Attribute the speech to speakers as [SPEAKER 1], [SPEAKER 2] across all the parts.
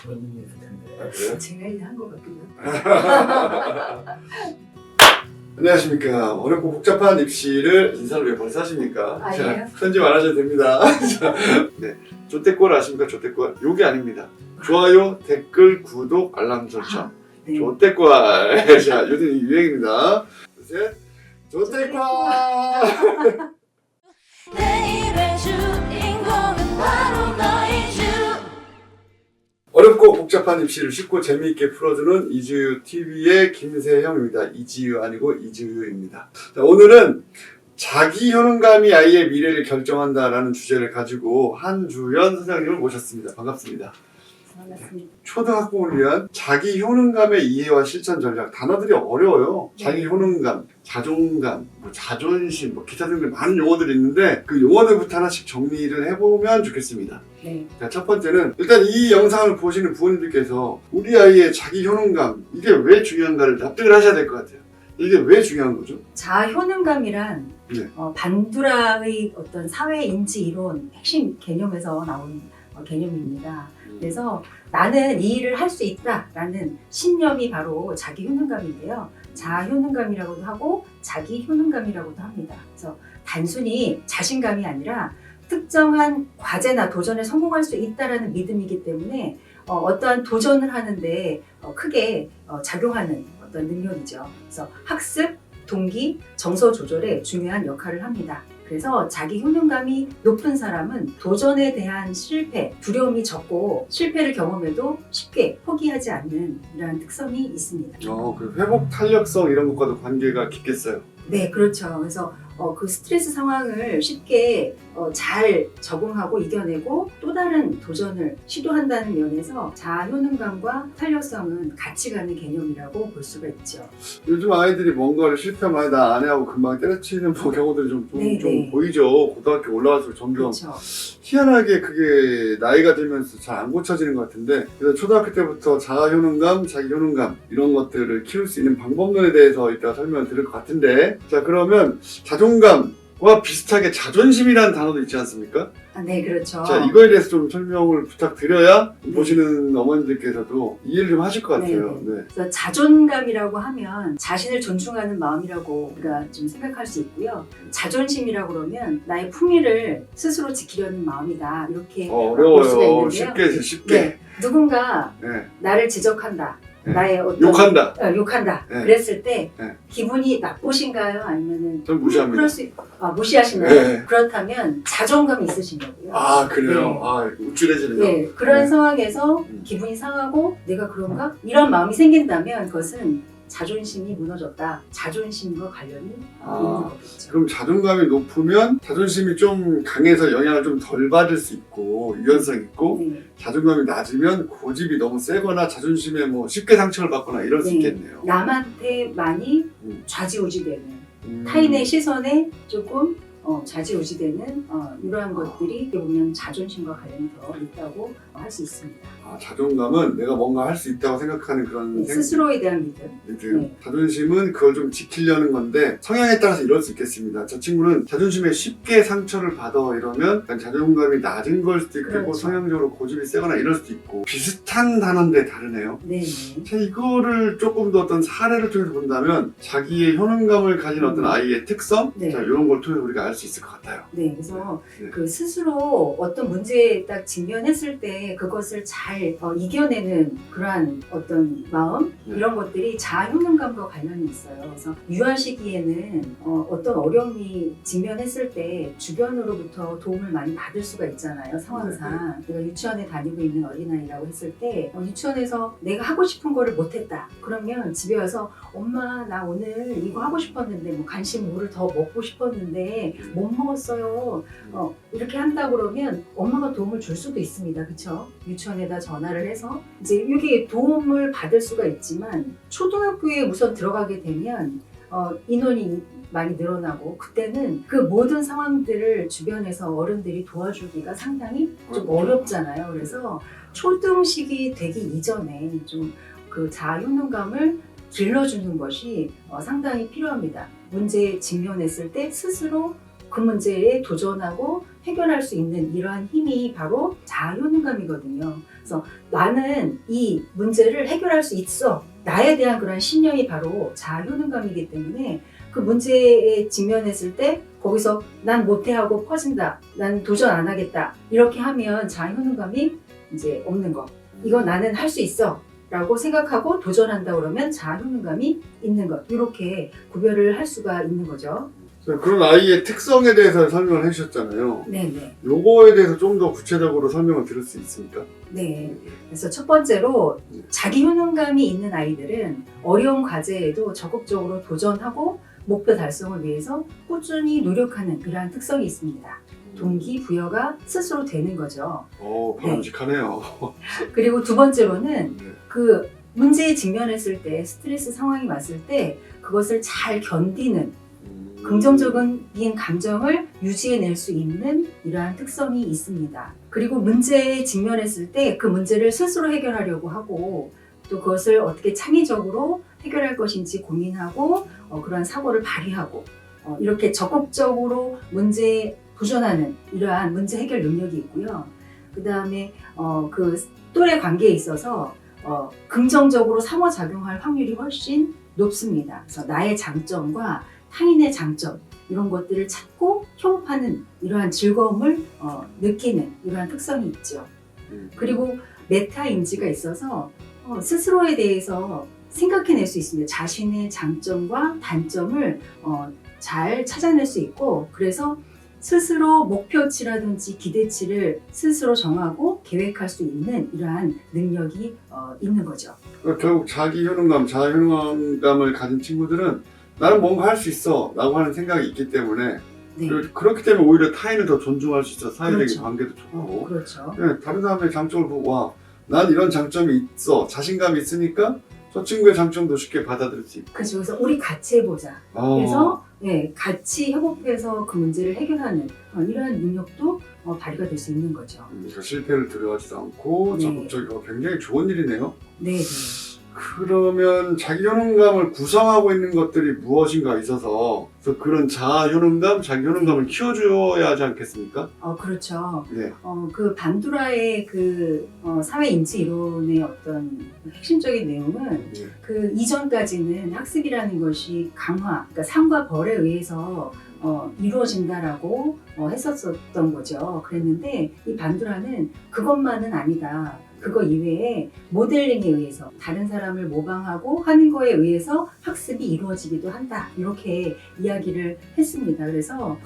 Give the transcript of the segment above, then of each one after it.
[SPEAKER 1] 그런 의미였을 텐데.
[SPEAKER 2] 아, 그래요?
[SPEAKER 3] 제가 일한 것 같기도 하고.
[SPEAKER 2] 안녕하십니까. 어렵고 복잡한 입시를 인사를 왜 벌써 하십니까?
[SPEAKER 3] 아,
[SPEAKER 2] 자,
[SPEAKER 3] 예요?
[SPEAKER 2] 편집 안 하셔도 됩니다. 자, 네. 조태꼴 아십니까? 조태꼴. 요게 아닙니다. 좋아요, 댓글, 구독, 알람 설정.
[SPEAKER 3] 네.
[SPEAKER 2] 조태꼴. 자, 요즘 유행입니다. 셋. 조태꼴.
[SPEAKER 4] 내일의 주인공은 바로 너이주.
[SPEAKER 2] 어렵고 복잡한 입시를 쉽고 재미있게 풀어주는 이지유 TV의 김세형입니다. 이지유 아니고 이지유입니다. 자, 오늘은 자기 효능감이 아이의 미래를 결정한다라는 주제를 가지고 한주연 선생님을 모셨습니다. 반갑습니다.
[SPEAKER 3] 반갑습니다.
[SPEAKER 2] 초등학생을 위한 자기 효능감의 이해와 실천 전략. 단어들이 어려워요. 자기 효능감, 자존감, 뭐 자존심, 뭐 기타 등등 많은 용어들이 있는데 그 용어들부터 하나씩 정리를 해보면 좋겠습니다.
[SPEAKER 3] 네.
[SPEAKER 2] 자, 첫 번째는 일단 이 영상을 보시는 부모님들께서 우리 아이의 자기 효능감 이게 왜 중요한가를 납득을 하셔야 될 것 같아요. 이게 왜 중요한 거죠?
[SPEAKER 3] 자아 효능감이란
[SPEAKER 2] 네.
[SPEAKER 3] 반두라의 어떤 사회 인지 이론 핵심 개념에서 나온 개념입니다. 그래서 나는 이 일을 할 수 있다라는 신념이 바로 자기 효능감인데요. 자아 효능감이라고도 하고 자기 효능감이라고도 합니다. 그래서 단순히 자신감이 아니라 특정한 과제나 도전에 성공할 수 있다라는 믿음이기 때문에 어떠한 도전을 하는데 크게 작용하는 어떤 능력이죠. 그래서 학습, 동기, 정서 조절에 중요한 역할을 합니다. 그래서 자기 효능감이 높은 사람은 도전에 대한 실패, 두려움이 적고 실패를 경험해도 쉽게 포기하지 않는 이러한 특성이 있습니다.
[SPEAKER 2] 그 회복 탄력성 이런 것과도 관계가 깊겠어요.
[SPEAKER 3] 네, 그렇죠. 그래서 그 스트레스 상황을 쉽게 잘 적응하고 이겨내고 또 다른 도전을 시도한다는 면에서 자아 효능감과 탄력성은 같이 가는 개념이라고 볼 수가 있죠.
[SPEAKER 2] 요즘 아이들이 뭔가를 실패하면 나 안 해 하고 금방 때려치는 경우들이 좀
[SPEAKER 3] 네.
[SPEAKER 2] 보이죠. 고등학교 올라갈수록 점점
[SPEAKER 3] 그렇죠.
[SPEAKER 2] 희한하게 그게 나이가 들면서 잘 안 고쳐지는 것 같은데 그래서 초등학교 때부터 자아 효능감, 자기 효능감 이런 것들을 키울 수 있는 방법론에 대해서 이따가 설명을 드릴 것 같은데 자 그러면 자존감과 비슷하게 자존심이라는 단어도 있지 않습니까?
[SPEAKER 3] 네, 그렇죠.
[SPEAKER 2] 자 이거에 대해서 좀 설명을 부탁드려야
[SPEAKER 3] 네.
[SPEAKER 2] 보시는 어머님들께서도 이해를 좀 하실 것 같아요.
[SPEAKER 3] 네.
[SPEAKER 2] 네.
[SPEAKER 3] 그래서 자존감이라고 하면 자신을 존중하는 마음이라고 우리가 좀 생각할 수 있고요. 자존심이라고 그러면 나의 품위를 스스로 지키려는 마음이다. 이렇게 볼 수가
[SPEAKER 2] 어려워요.
[SPEAKER 3] 있는데요.
[SPEAKER 2] 쉽게.
[SPEAKER 3] 네, 누군가
[SPEAKER 2] 네.
[SPEAKER 3] 나를 지적한다.
[SPEAKER 2] 네.
[SPEAKER 3] 나의 어떤
[SPEAKER 2] 욕한다.
[SPEAKER 3] 욕한다.
[SPEAKER 2] 네.
[SPEAKER 3] 그랬을 때
[SPEAKER 2] 네.
[SPEAKER 3] 기분이 나쁘신가요? 아니면은
[SPEAKER 2] 전 무시합니다.
[SPEAKER 3] 그럴 수 무시하시나요?
[SPEAKER 2] 네.
[SPEAKER 3] 그렇다면 자존감이 있으신 거고요.
[SPEAKER 2] 아 그래요?
[SPEAKER 3] 네.
[SPEAKER 2] 아 우쭐해지네요.
[SPEAKER 3] 네, 그런
[SPEAKER 2] 네.
[SPEAKER 3] 상황에서 기분이 상하고 내가 그런가? 이런 마음이 생긴다면 그것은 자존심이 무너졌다. 자존심과 관련이 있는 거겠죠.
[SPEAKER 2] 그럼 자존감이 높으면 자존심이 좀 강해서 영향을 좀 덜 받을 수 있고 유연성 있고
[SPEAKER 3] 네.
[SPEAKER 2] 자존감이 낮으면 고집이 너무 세거나 자존심에 뭐 쉽게 상처를 받거나 이럴 수
[SPEAKER 3] 네.
[SPEAKER 2] 있겠네요.
[SPEAKER 3] 남한테 많이 좌지우지되는 타인의 시선에 조금 좌지우지되는 이러한 것들이 어떻게 보면 자존심과 관련이 더 있다고 할 수 있습니다.
[SPEAKER 2] 자존감은 내가 뭔가 할 수 있다고 생각하는 그런
[SPEAKER 3] 스스로에 대한 믿음. 네.
[SPEAKER 2] 자존심은 그걸 좀 지키려는 건데 성향에 따라서 이럴 수 있겠습니다. 저 친구는 자존심에 쉽게 상처를 받아 이러면 약간 자존감이 낮은 걸 수도 있고
[SPEAKER 3] 그렇죠.
[SPEAKER 2] 성향적으로 고집이 세거나 이럴 수도 있고 비슷한 단어인데 다르네요.
[SPEAKER 3] 네.
[SPEAKER 2] 자, 이거를 조금 더 어떤 사례를 통해서 본다면 자기의 효능감을 가진 어떤 아이의 특성
[SPEAKER 3] 네.
[SPEAKER 2] 자, 이런 걸 통해서 우리가 알 수 있을 것 같아요.
[SPEAKER 3] 네, 그래서
[SPEAKER 2] 네.
[SPEAKER 3] 그 스스로 어떤 문제에 딱 직면했을 때 그것을 잘 이겨내는 그러한 어떤 마음
[SPEAKER 2] 네.
[SPEAKER 3] 이런 것들이 자아 효능감과 관련이 있어요. 그래서 유아 시기에는 어떤 어려움이 직면했을 때 주변으로부터 도움을 많이 받을 수가 있잖아요. 상황상 내가 유치원에 다니고 있는 어린아이라고 했을 때 유치원에서 내가 하고 싶은 거를 못했다. 그러면 집에 와서 엄마 나 오늘 이거 하고 싶었는데 뭐 간식 뭐를 더 먹고 싶었는데 못 먹었어요. 이렇게 한다 그러면 엄마가 도움을 줄 수도 있습니다. 그렇죠? 유치원에다 전화를 해서 이제 여기 도움을 받을 수가 있지만 초등학교에 우선 들어가게 되면 인원이 많이 늘어나고 그때는 그 모든 상황들을 주변에서 어른들이 도와주기가 상당히 좀 어렵잖아요. 그래서 초등식이 되기 이전에 좀 그 자아 효능감을 길러주는 것이 상당히 필요합니다. 문제에 직면했을 때 스스로 그 문제에 도전하고 해결할 수 있는 이러한 힘이 바로 자아 효능감이거든요. 그래서 나는 이 문제를 해결할 수 있어. 나에 대한 그런 신념이 바로 자아효능감이기 때문에 그 문제에 직면했을 때 거기서 난 못해 하고 퍼진다. 난 도전 안 하겠다. 이렇게 하면 자아효능감이 이제 없는 거. 이거 나는 할 수 있어. 라고 생각하고 도전한다 그러면 자아효능감이 있는 것. 이렇게 구별을 할 수가 있는 거죠.
[SPEAKER 2] 자, 그런 아이의 특성에 대해서 설명을 해주셨잖아요.
[SPEAKER 3] 네네.
[SPEAKER 2] 요거에 대해서 좀 더 구체적으로 설명을 드릴 수 있습니까?
[SPEAKER 3] 네. 그래서 첫 번째로 자기 효능감이 있는 아이들은 어려운 과제에도 적극적으로 도전하고 목표 달성을 위해서 꾸준히 노력하는 이러한 특성이 있습니다. 동기부여가 스스로 되는 거죠.
[SPEAKER 2] 바람직하네요.
[SPEAKER 3] 그리고 두 번째로는
[SPEAKER 2] 네.
[SPEAKER 3] 그 문제에 직면했을 때 스트레스 상황이 왔을 때 그것을 잘 견디는 긍정적인 감정을 유지해낼 수 있는 이러한 특성이 있습니다. 그리고 문제에 직면했을 때 그 문제를 스스로 해결하려고 하고 또 그것을 어떻게 창의적으로 해결할 것인지 고민하고 그러한 사고를 발휘하고 이렇게 적극적으로 문제에 도전하는 이러한 문제 해결 능력이 있고요. 그 다음에 그 또래 관계에 있어서 긍정적으로 상호작용할 확률이 훨씬 높습니다. 그래서 나의 장점과 타인의 장점 이런 것들을 찾고 협업하는 이러한 즐거움을 느끼는 이러한 특성이 있죠. 그리고 메타 인지가 있어서 스스로에 대해서 생각해낼 수 있습니다. 자신의 장점과 단점을 잘 찾아낼 수 있고 그래서 스스로 목표치라든지 기대치를 스스로 정하고 계획할 수 있는 이러한 능력이 있는 거죠.
[SPEAKER 2] 결국 자기 효능감, 자아 효능감을 가진 친구들은 나는 뭔가 할 수 있어 라고 하는 생각이 있기 때문에
[SPEAKER 3] 네.
[SPEAKER 2] 그렇기 때문에 오히려 타인을 더 존중할 수 있어. 사회적인
[SPEAKER 3] 그렇죠.
[SPEAKER 2] 관계도 좋고
[SPEAKER 3] 그렇죠.
[SPEAKER 2] 네, 다른 사람의 장점을 보고 와, 난 이런 장점이 있어. 자신감이 있으니까 저 친구의 장점도 쉽게 받아들일 수 있고
[SPEAKER 3] 그렇죠. 그래서 우리 같이 해보자. 그래서 같이 협업해서 그 문제를 해결하는 이러한 능력도 발휘가 될 수 있는 거죠.
[SPEAKER 2] 그러니까 실패를 두려워하지도 않고
[SPEAKER 3] 네.
[SPEAKER 2] 적극적이고 굉장히 좋은 일이네요.
[SPEAKER 3] 네.
[SPEAKER 2] 그러면 자기 효능감을 구성하고 있는 것들이 무엇인가 있어서 그래서 그런 자아 효능감, 자기 효능감을 키워줘야 하지 않겠습니까?
[SPEAKER 3] 그렇죠.
[SPEAKER 2] 네.
[SPEAKER 3] 그 반두라의 그 사회 인지 이론의 어떤 핵심적인 내용은
[SPEAKER 2] 네.
[SPEAKER 3] 그 이전까지는 학습이라는 것이 강화, 그러니까 상과 벌에 의해서 이루어진다라고 했었던 거죠. 그랬는데 이 반두라는 그것만은 아니다. 그거 이외에 모델링에 의해서 다른 사람을 모방하고 하는 거에 의해서 학습이 이루어지기도 한다. 이렇게 이야기를 했습니다. 그래서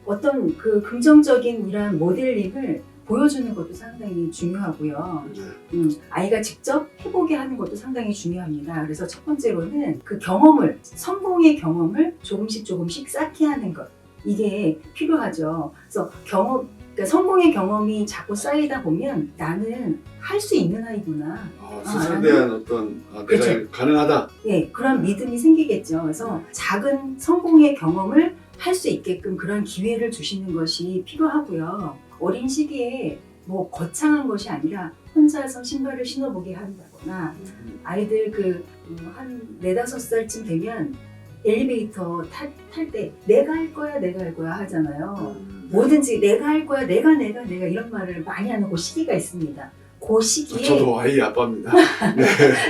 [SPEAKER 3] 어떤 그 긍정적인 이러한 모델링을 보여주는 것도 상당히 중요하고요.
[SPEAKER 2] 네.
[SPEAKER 3] 아이가 직접 해보게 하는 것도 상당히 중요합니다. 그래서 첫 번째로는 그 경험을, 성공의 경험을 조금씩 쌓게 하는 것. 이게 필요하죠. 그래서 그러니까 성공의 경험이 자꾸 쌓이다 보면 나는 할 수 있는 아이구나.
[SPEAKER 2] 스스로에 대한 어떤 내가
[SPEAKER 3] 그렇죠.
[SPEAKER 2] 가능하다.
[SPEAKER 3] 예, 그런 믿음이 생기겠죠. 그래서 작은 성공의 경험을 할 수 있게끔 그런 기회를 주시는 것이 필요하고요. 어린 시기에 뭐 거창한 것이 아니라 혼자서 신발을 신어보게 한다거나 아이들 한 4-5살쯤 되면 엘리베이터 탈 때 내가 할 거야 하잖아요. 뭐든지 내가 할 거야, 내가 이런 말을 많이 하는 그 시기가 있습니다. 그 시기에
[SPEAKER 2] 저도 아이 아빠입니다.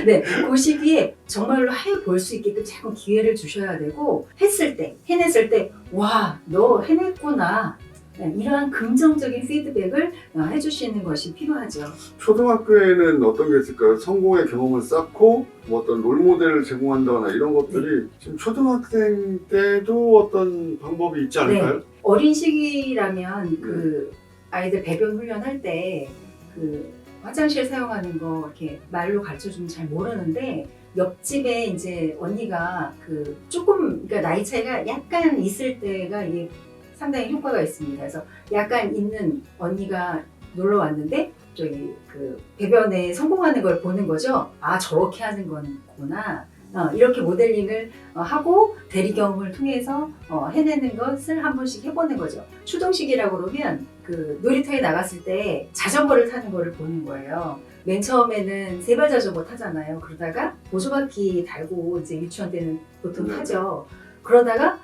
[SPEAKER 3] 네, 그 시기에 정말로 해볼 수 있게끔 자꾸 기회를 주셔야 되고 해냈을 때 와, 너 해냈구나. 네, 이러한 긍정적인 피드백을 해주시는 것이 필요하죠.
[SPEAKER 2] 초등학교에는 어떤 게 있을까요? 성공의 경험을 쌓고 뭐 어떤 롤모델을 제공한다거나 이런 것들이 지금 초등학생 때도 어떤 방법이 있지 않을까요?
[SPEAKER 3] 어린 시기라면 그 아이들 배변 훈련할 때 그 화장실 사용하는 거 이렇게 말로 가르쳐 주면 잘 모르는데 옆집에 이제 언니가 그러니까 나이 차이가 약간 있을 때가 이게 상당히 효과가 있습니다. 그래서 약간 있는 언니가 놀러 왔는데 저기 그 배변에 성공하는 걸 보는 거죠. 아, 저렇게 하는 거구나. 이렇게 모델링을 하고 대리 경험을 통해서 해내는 것을 한 번씩 해보는 거죠. 추동식이라고 그러면 그 놀이터에 나갔을 때 자전거를 타는 거를 보는 거예요. 맨 처음에는 세발 자전거 타잖아요. 그러다가 보조바퀴 달고 이제 유치원 때는 보통 타죠. 그러다가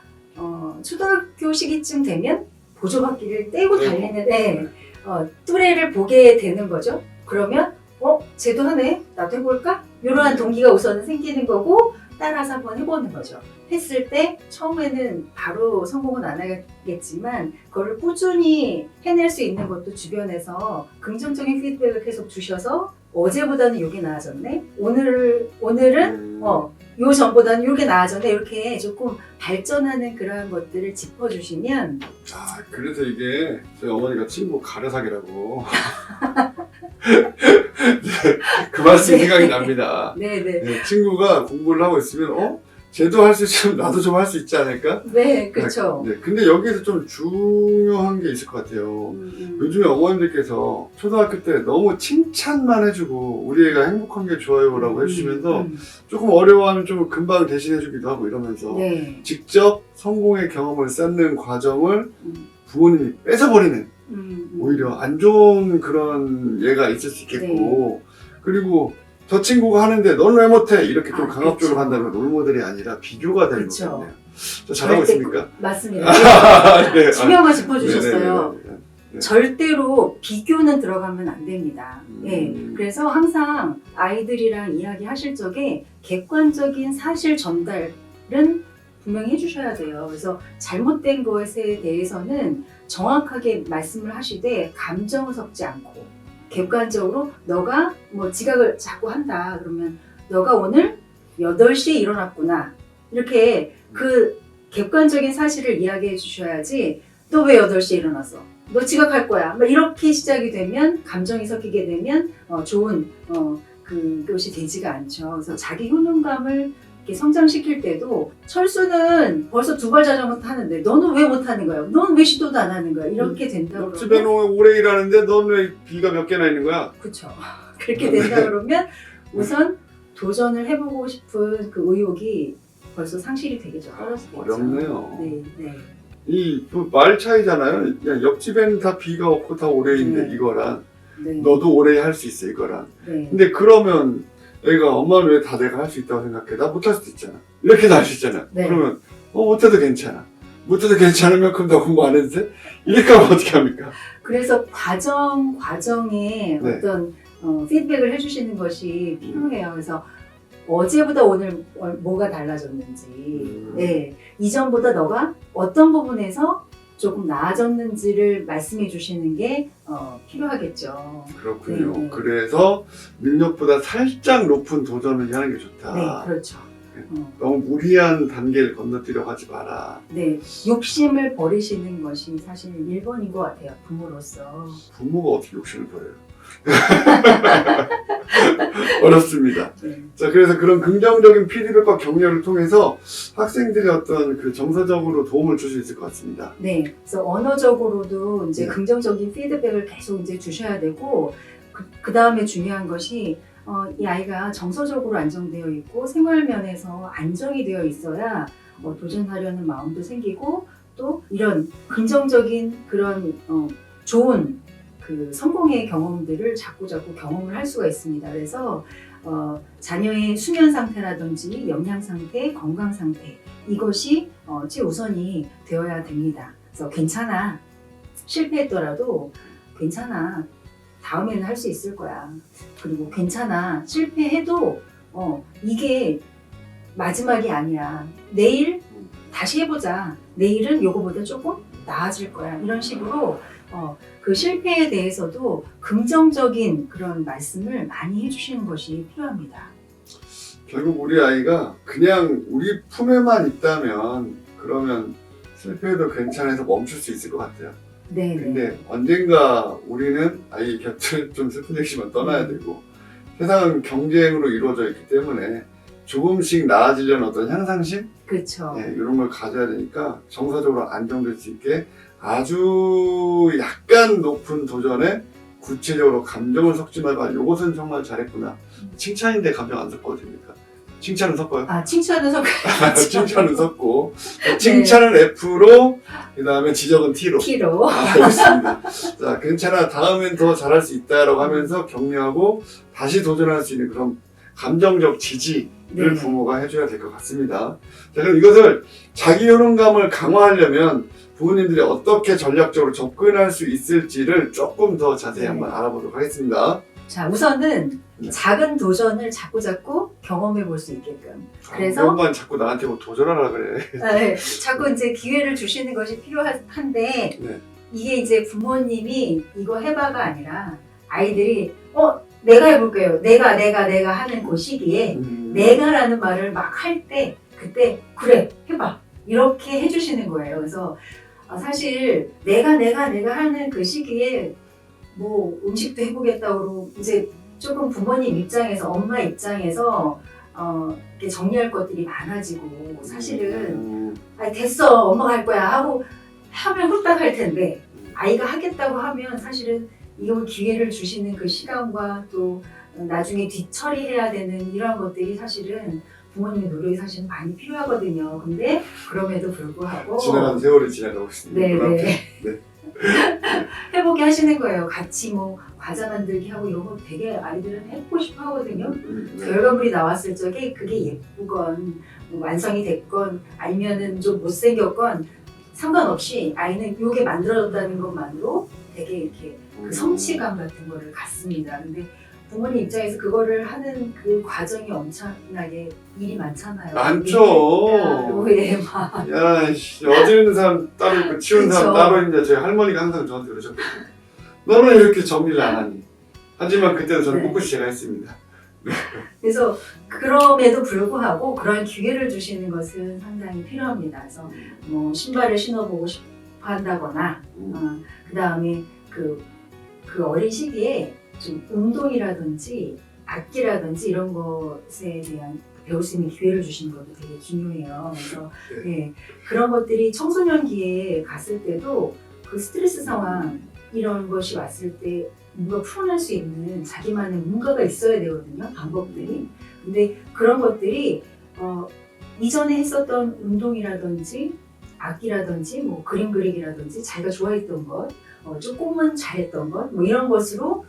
[SPEAKER 3] 초등학교 시기쯤 되면 보조바퀴를 떼고 달리는 또래를 보게 되는 거죠. 그러면 쟤도 하네? 나도 해볼까? 이러한 동기가 우선은 생기는 거고 따라서 한번 해보는 거죠. 했을 때 처음에는 바로 성공은 안 하겠지만 그거를 꾸준히 해낼 수 있는 것도 주변에서 긍정적인 피드백을 계속 주셔서 어제보다는 이게 나아졌네? 오늘은 요 전보다는 이게 나아졌네? 이렇게 조금 발전하는 그러한 것들을 짚어주시면
[SPEAKER 2] 아, 그래서 이게 저희 어머니가 친구 가려사기라고 그 말씀이 생각이 납니다.
[SPEAKER 3] 네네.
[SPEAKER 2] 네, 친구가 공부를 하고 있으면 쟤도 할 수 있으면 나도 좀 할 수 있지 않을까?
[SPEAKER 3] 네, 그렇죠.
[SPEAKER 2] 네, 근데 여기에서 좀 중요한 게 있을 것 같아요. 요즘에 어머님들께서 초등학교 때 너무 칭찬만 해주고 우리 애가 행복한 게 좋아요라고 해주시면서 조금 어려워하면 좀 금방 대신해주기도 하고 이러면서
[SPEAKER 3] 네.
[SPEAKER 2] 직접 성공의 경험을 쌓는 과정을 부모님이 뺏어버리는 오히려 안 좋은 그런 예가 있을 수 있겠고 그리고 저 친구가 하는데 넌 왜 못해? 이렇게 좀 강압적으로
[SPEAKER 3] 그쵸.
[SPEAKER 2] 한다면 롤모델이 아니라 비교가 되는
[SPEAKER 3] 그쵸.
[SPEAKER 2] 거거든요. 저 잘하고 있습니까?
[SPEAKER 3] 맞습니다.
[SPEAKER 2] 네.
[SPEAKER 3] 중요한 거 짚어주셨어요.
[SPEAKER 2] 네.
[SPEAKER 3] 절대로 비교는 들어가면 안 됩니다. 네.
[SPEAKER 2] 음.
[SPEAKER 3] 그래서 항상 아이들이랑 이야기하실 적에 객관적인 사실 전달은 분명히 해주셔야 돼요. 그래서 잘못된 것에 대해서는 정확하게 말씀을 하시되 감정을 섞지 않고 객관적으로 너가 뭐 지각을 자꾸 한다 그러면 너가 오늘 8시에 일어났구나 이렇게 그 객관적인 사실을 이야기해 주셔야지 너 왜 8시에 일어났어? 너 지각할 거야. 막 이렇게 시작이 되면 감정이 섞이게 되면 좋은 그것이 되지가 않죠. 그래서 자기 효능감을 이렇게 성장시킬 때도 철수는 벌써 2발 자전거 타는데 너는 왜 못하는 거야? 너는 왜 시도도 안 하는 거야? 이렇게 된다
[SPEAKER 2] 옆집에
[SPEAKER 3] 그러면
[SPEAKER 2] 오래 일하는데 넌 왜 비가 몇 개나 있는 거야?
[SPEAKER 3] 그렇죠. 그렇게 된다 그러면 우선 도전을 해보고 싶은 그 의욕이 벌써 상실이 되겠죠. 떨어지겠죠.
[SPEAKER 2] 어렵네요.
[SPEAKER 3] 네, 네.
[SPEAKER 2] 이 말 차이잖아요. 그냥 옆집에는 다 비가 없고 다 오래 있는데
[SPEAKER 3] 네.
[SPEAKER 2] 이거랑
[SPEAKER 3] 네.
[SPEAKER 2] 너도 오래 할 수 있어 이거랑.
[SPEAKER 3] 네.
[SPEAKER 2] 근데 그러면 애가 엄마는 왜 다 내가 할 수 있다고 생각해? 나 못할 수도 있잖아. 이렇게 할 수 있잖아.
[SPEAKER 3] 네.
[SPEAKER 2] 그러면 못해도 괜찮아. 못해도 괜찮으면 그럼 나 공부 안 해도 돼? 이렇게 하면 어떻게 합니까?
[SPEAKER 3] 그래서 과정에
[SPEAKER 2] 네.
[SPEAKER 3] 어떤 피드백을 해주시는 것이 필요해요. 그래서 어제보다 오늘 뭐가 달라졌는지, 네, 이전보다 너가 어떤 부분에서 조금 나아졌는지를 말씀해 주시는 게 필요하겠죠.
[SPEAKER 2] 그렇군요.
[SPEAKER 3] 네, 네.
[SPEAKER 2] 그래서 능력보다 살짝 높은 도전을 하는 게 좋다.
[SPEAKER 3] 네, 그렇죠.
[SPEAKER 2] 너무 무리한 단계를 건너뛰려고 하지 마라.
[SPEAKER 3] 네, 욕심을 버리시는 것이 사실 1번인 것 같아요. 부모로서.
[SPEAKER 2] 부모가 어떻게 욕심을 버려요? 어렵습니다.
[SPEAKER 3] 네.
[SPEAKER 2] 자, 그래서 그런 긍정적인 피드백과 격려를 통해서 학생들의 어떤 그 정서적으로 도움을 줄 수 있을 것 같습니다.
[SPEAKER 3] 네, 그래서 언어적으로도 이제
[SPEAKER 2] 네.
[SPEAKER 3] 긍정적인 피드백을 계속 이제 주셔야 되고, 그 다음에 중요한 것이 이 아이가 정서적으로 안정되어 있고 생활 면에서 안정이 되어 있어야 도전하려는 마음도 생기고 또 이런 긍정적인 그런 좋은 그 성공의 경험들을 자꾸 경험을 할 수가 있습니다. 그래서 자녀의 수면 상태라든지 영양 상태, 건강 상태 이것이 최우선이 되어야 됩니다. 그래서 괜찮아. 실패했더라도 괜찮아. 다음에는 할 수 있을 거야. 그리고 괜찮아. 실패해도 이게 마지막이 아니야. 내일 다시 해보자. 내일은 요거보다 조금 나아질 거야. 이런 식으로 그 실패에 대해서도 긍정적인 그런 말씀을 많이 해주시는 것이 필요합니다.
[SPEAKER 2] 결국 우리 아이가 그냥 우리 품에만 있다면 그러면 실패해도 괜찮아서 멈출 수 있을 것 같아요.
[SPEAKER 3] 네.
[SPEAKER 2] 근데 언젠가 우리는 아이 곁을 좀 슬픈 얘기지만 떠나야 되고 세상은 경쟁으로 이루어져 있기 때문에 조금씩 나아지려는 어떤 향상심?
[SPEAKER 3] 그렇죠.
[SPEAKER 2] 네, 이런 걸 가져야 되니까 정서적으로 안정될 수 있게 아주 약간 높은 도전에 구체적으로 감정을 섞지 말고 이것은 정말 잘했구나. 칭찬인데 감정 안 섞어도 됩니까? 칭찬은 섞어요?
[SPEAKER 3] 칭찬은
[SPEAKER 2] 칭찬은 섞고 칭찬은 F로 그 다음에 지적은 T로
[SPEAKER 3] T로.
[SPEAKER 2] 알겠습니다. 자, 괜찮아. 다음엔 더 잘할 수 있다라고 하면서 격려하고 다시 도전할 수 있는 그런 감정적 지지를
[SPEAKER 3] 네.
[SPEAKER 2] 부모가 해줘야 될 것 같습니다. 자, 그럼 이것을 자기 효능감을 강화하려면 부모님들이 어떻게 전략적으로 접근할 수 있을지를 조금 더 자세히
[SPEAKER 3] 네.
[SPEAKER 2] 한번 알아보도록 하겠습니다.
[SPEAKER 3] 자, 우선은
[SPEAKER 2] 네.
[SPEAKER 3] 작은 도전을 자꾸 경험해 볼 수 있게끔. 그래서
[SPEAKER 2] 엄마는 자꾸 나한테 뭐 도전하라 그래.
[SPEAKER 3] 네, 자꾸 이제 기회를 주시는 것이 필요한데
[SPEAKER 2] 네.
[SPEAKER 3] 이게 이제 부모님이 이거 해봐가 아니라 아이들이 내가 해볼게요. 내가 하는 그 시기에 내가라는 말을 막 할 때 그때 그래 해봐 이렇게 해주시는 거예요. 그래서 사실 내가 하는 그 시기에 뭐 음식도 해보겠다고 그러고 이제 조금 부모님 입장에서 엄마 입장에서 이렇게 정리할 것들이 많아지고 사실은 아니 됐어 엄마가 할 거야 하고 하면 후딱 할 텐데 아이가 하겠다고 하면 사실은 이걸 기회를 주시는 그 시간과 또 나중에 뒤처리해야 되는 이런 것들이 사실은 부모님의 노력이 사실 많이 필요하거든요. 근데 그럼에도 불구하고
[SPEAKER 2] 지나간 세월이 지나가고 있습니다.
[SPEAKER 3] 네네.
[SPEAKER 2] 네.
[SPEAKER 3] 해보게 하시는 거예요. 같이 뭐 과자 만들기 하고 이런 거 되게 아이들은 해보고 싶어 하거든요.
[SPEAKER 2] 네.
[SPEAKER 3] 결과물이 나왔을 적에 그게 예쁘건 뭐 완성이 됐건 아니면은 좀 못생겼건 상관없이 아이는 요게 만들어졌다는 것만으로 되게 이렇게 그 성취감 같은 거를 갖습니다. 근데 부모님 입장에서 그거를 하는 그 과정이 엄청나게 일이 많잖아요.
[SPEAKER 2] 많죠.
[SPEAKER 3] 예, 막.
[SPEAKER 2] 야, 씨, 어지르는 사람 따로 있고 치우는 사람
[SPEAKER 3] 그쵸.
[SPEAKER 2] 따로 있는데 저희 할머니가 항상 저한테 그러셨거든요. 너는 이렇게 정리를 안 하니? 하지만 그때도 저는
[SPEAKER 3] 네.
[SPEAKER 2] 꿋꿋이 제가 했습니다.
[SPEAKER 3] 그래서 그럼에도 불구하고 그런 기회를 주시는 것은 상당히 필요합니다. 그래서 뭐 신발을 신어보고 싶어 한다거나 그 다음에 그 어린 시기에 좀 운동이라든지 악기라든지 이런 것에 대한 배울 수 있는 기회를 주시는 것도 되게 중요해요. 그래서 네, 그런 것들이 청소년기에 갔을 때도 그 스트레스 상황 이런 것이 왔을 때 뭔가 풀어낼 수 있는 자기만의 뭔가가 있어야 되거든요. 방법들이. 근데 그런 것들이 이전에 했었던 운동이라든지 악기라든지 뭐 그림 그리기라든지 자기가 좋아했던 것 조금은 잘했던 것 뭐 이런 것으로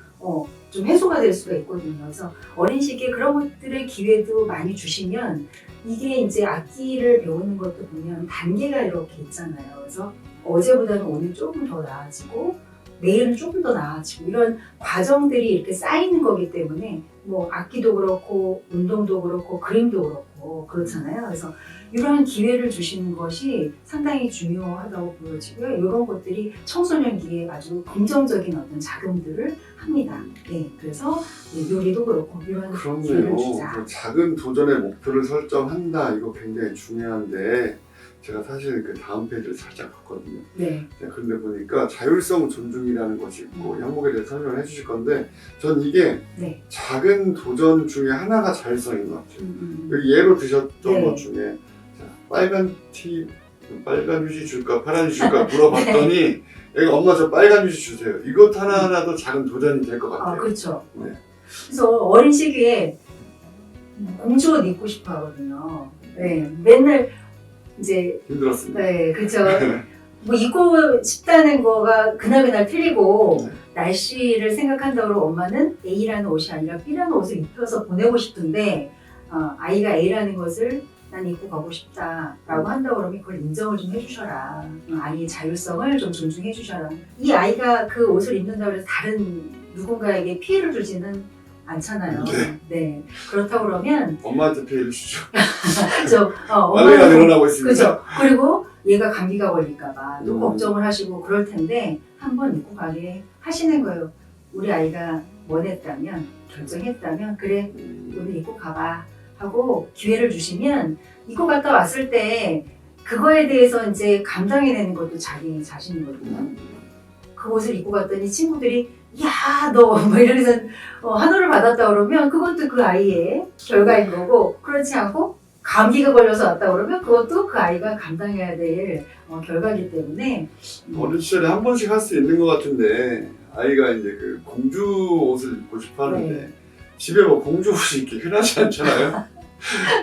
[SPEAKER 3] 좀 해소가 될 수가 있거든요. 그래서 어린 시기에 그런 것들의 기회도 많이 주시면 이게 이제 악기를 배우는 것도 보면 단계가 이렇게 있잖아요. 그래서 어제보다는 오늘 조금 더 나아지고 내일은 조금 더 나아지고 이런 과정들이 이렇게 쌓이는 거기 때문에 뭐 악기도 그렇고 운동도 그렇고 그림도 그렇고 그렇잖아요. 그래서 이러한 기회를 주시는 것이 상당히 중요하다고 보여지고요. 이런 것들이 청소년기에 아주 긍정적인 어떤 작용들을 합니다. 네, 그래서 요리도 그렇고 이런 기회를
[SPEAKER 2] 그렇네요.
[SPEAKER 3] 주자.
[SPEAKER 2] 그 작은 도전의 목표를 설정한다. 이거 굉장히 중요한데 제가 사실 그 다음 페이지를 살짝 봤거든요.
[SPEAKER 3] 네,
[SPEAKER 2] 그런데 보니까 자율성 존중이라는 것이 있고 이 항목에 대해 설명을 해주실 건데 전 이게
[SPEAKER 3] 네.
[SPEAKER 2] 작은 도전 중에 하나가 자율성인 것 같아요. 여기 예로 드셨던
[SPEAKER 3] 네.
[SPEAKER 2] 것 중에 자, 빨간 휴지 줄까 파란 휴지 줄까 물어봤더니 애가 엄마 저 빨간 휴지 주세요. 이것 하나하나도 작은 도전이 될 것 같아요.
[SPEAKER 3] 그렇죠.
[SPEAKER 2] 네.
[SPEAKER 3] 그래서 어린 시기에 공주 옷 입고 싶어 하거든요. 네, 맨날 이제
[SPEAKER 2] 힘들었습니다.
[SPEAKER 3] 네, 그렇죠. 뭐 입고 싶다는 거가 그날 틀리고
[SPEAKER 2] 네.
[SPEAKER 3] 날씨를 생각한다고 엄마는 A라는 옷이 아니라 B라는 옷을 입혀서 보내고 싶은데 아이가 A라는 것을 난 입고 가고 싶다라고 한다고 그러면 그걸 인정을 좀 해주셔라. 아이의 자율성을 좀 존중해 주셔라. 이 아이가 그 옷을 입는다고 해서 다른 누군가에게 피해를 주지는 않잖아요.
[SPEAKER 2] 네.
[SPEAKER 3] 네. 그렇다고 그러면
[SPEAKER 2] 엄마한테 피해를 주죠. 말레가 늘어나고 있습니다.
[SPEAKER 3] 그죠. 그리고 얘가 감기가 걸릴까봐 또
[SPEAKER 2] 음.
[SPEAKER 3] 걱정을 하시고 그럴 텐데 한번 입고 가게 하시는 거예요. 우리 아이가 원했다면 결정했다면 그래 오늘 입고 가봐 하고 기회를 주시면 입고 갔다 왔을 때 그거에 대해서 이제 감당해내는 것도 자기 자신이거든요. 그 옷을 입고 갔더니 친구들이 야, 너 뭐 이러면서 한우를 받았다 그러면 그것도 그 아이의 결과인 거고 그렇지 않고 감기가 걸려서 왔다 그러면 그것도 그 아이가 감당해야 될 결과이기 때문에
[SPEAKER 2] 어린 시절에 한 번씩 할 수 있는 것 같은데 아이가 이제 그 공주 옷을 입고 싶어 하는데
[SPEAKER 3] 네.
[SPEAKER 2] 집에 뭐 공주 옷이 이렇게 흔하지 않잖아요.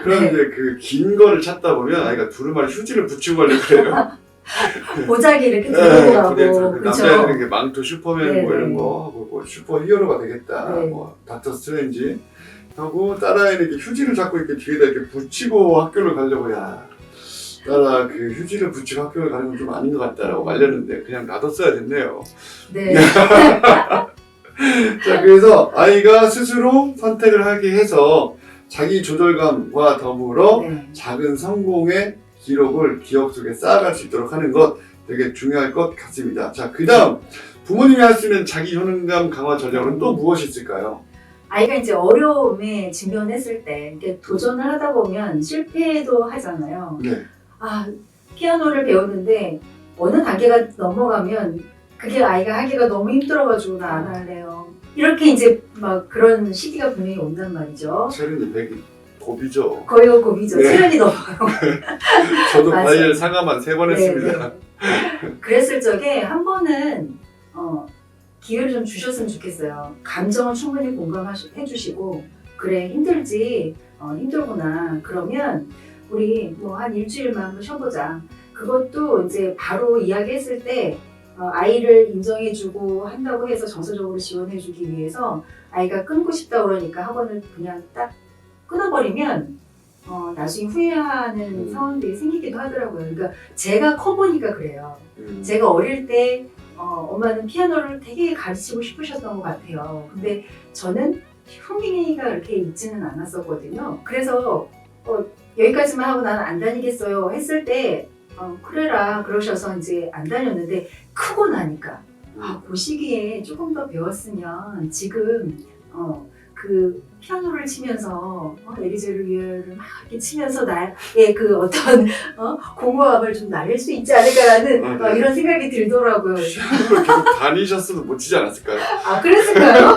[SPEAKER 2] 그런데
[SPEAKER 3] 네.
[SPEAKER 2] 그 긴 거를 찾다 보면 아이가 두루마리 휴지를 붙이고 가려고 그래요.
[SPEAKER 3] 보자기 이렇게 들고 가고
[SPEAKER 2] 남자애들은
[SPEAKER 3] 그렇죠.
[SPEAKER 2] 이렇게 망토 슈퍼맨
[SPEAKER 3] 네,
[SPEAKER 2] 뭐 이런
[SPEAKER 3] 네.
[SPEAKER 2] 거 하고 뭐 슈퍼 히어로가 되겠다.
[SPEAKER 3] 네.
[SPEAKER 2] 뭐 닥터 스트레인지 하고 딸아이는 이렇게 휴지를 자꾸 이렇게 뒤에다 이렇게 붙이고 학교를 가려고 야 딸아 그 휴지를 붙이고 학교를 가는 건 좀 아닌 것 같다라고 말렸는데 그냥 놔뒀어야 됐네요.
[SPEAKER 3] 네.
[SPEAKER 2] 자, 그래서 아이가 스스로 선택을 하게 해서 자기 조절감과 더불어
[SPEAKER 3] 네.
[SPEAKER 2] 작은 성공의 기록을 기억 속에 쌓아갈 수 있도록 하는 것 되게 중요할 것 같습니다. 자, 그 다음 부모님이 할 수 있는 자기 효능감 강화 전략은 또 무엇이 있을까요?
[SPEAKER 3] 아이가 이제 어려움에 직면했을 때 이렇게 도전을 하다 보면 실패도 하잖아요.
[SPEAKER 2] 네.
[SPEAKER 3] 아, 피아노를 배우는데 어느 단계가 넘어가면 그게 아이가 하기가 너무 힘들어가지고 나 안 할래요. 이렇게 이제 막 그런 시기가 분명히 온단 말이죠.
[SPEAKER 2] 체륜이 100이 고비죠.
[SPEAKER 3] 거의 고비죠.
[SPEAKER 2] 네.
[SPEAKER 3] 체력이 넘어가요.
[SPEAKER 2] 저도
[SPEAKER 3] 맞아요.
[SPEAKER 2] 바이엘 상암만 3번
[SPEAKER 3] 네,
[SPEAKER 2] 했습니다.
[SPEAKER 3] 네. 그랬을 적에 한 번은 기회를 좀 주셨으면 좋겠어요. 감정을 충분히 공감해 주시고 그래 힘들지 힘들구나 그러면 우리 뭐 한 일주일만 한번 쉬어보자. 그것도 이제 바로 이야기했을 때 아이를 인정해주고 한다고 해서 정서적으로 지원해주기 위해서 아이가 끊고 싶다 그러니까 학원을 그냥 딱 끊어버리면 나중에 후회하는 상황들이 생기기도 하더라고요. 그러니까 제가 커보니까 그래요. 제가 어릴 때 엄마는 피아노를 되게 가르치고 싶으셨던 것 같아요. 근데 저는 흥미가 이렇게 있지는 않았었거든요. 그래서 여기까지만 하고 나는 안 다니겠어요 했을 때 그래라 그러셔서 이제 안 다녔는데 크고 나니까 그 시기에 조금 더 배웠으면 지금 그 피아노를 치면서 에리제르 위에를 막 이렇게 치면서 나의 그 어떤 공허함을 좀 날릴 수 있지 않을까라는
[SPEAKER 2] 네.
[SPEAKER 3] 이런 생각이 들더라고요.
[SPEAKER 2] 피아노를 계속 다니셨어도 못 치지 않았을까요?
[SPEAKER 3] 아 그랬을까요?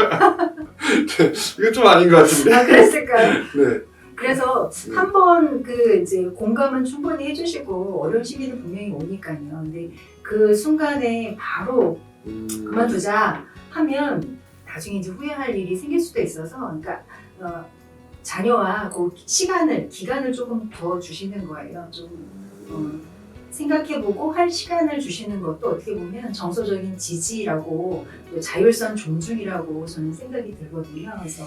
[SPEAKER 2] 이거 좀 아닌 것 같은데.
[SPEAKER 3] 아 그랬을까요?
[SPEAKER 2] 네.
[SPEAKER 3] 그래서 한번 그 이제 공감은 충분히 해주시고 어려운 시기는 분명히 오니까요. 근데 그 순간에 바로 그만두자 하면 나중에 이제 후회할 일이 생길 수도 있어서, 그러니까 자녀와 그 기간을 조금 더 주시는 거예요. 좀 생각해보고 할 시간을 주시는 것도 어떻게 보면 정서적인 지지라고 또 자율성 존중이라고 저는 생각이 들거든요. 그래서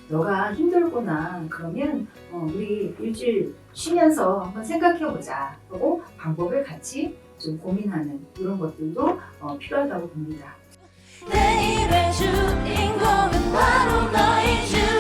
[SPEAKER 3] 너가 힘들구나 그러면 우리 일주일 쉬면서 한번 생각해보자 하고 방법을 같이 좀 고민하는 이런 것들도 필요하다고 봅니다.
[SPEAKER 4] 내일의 주인공은 바로 너이지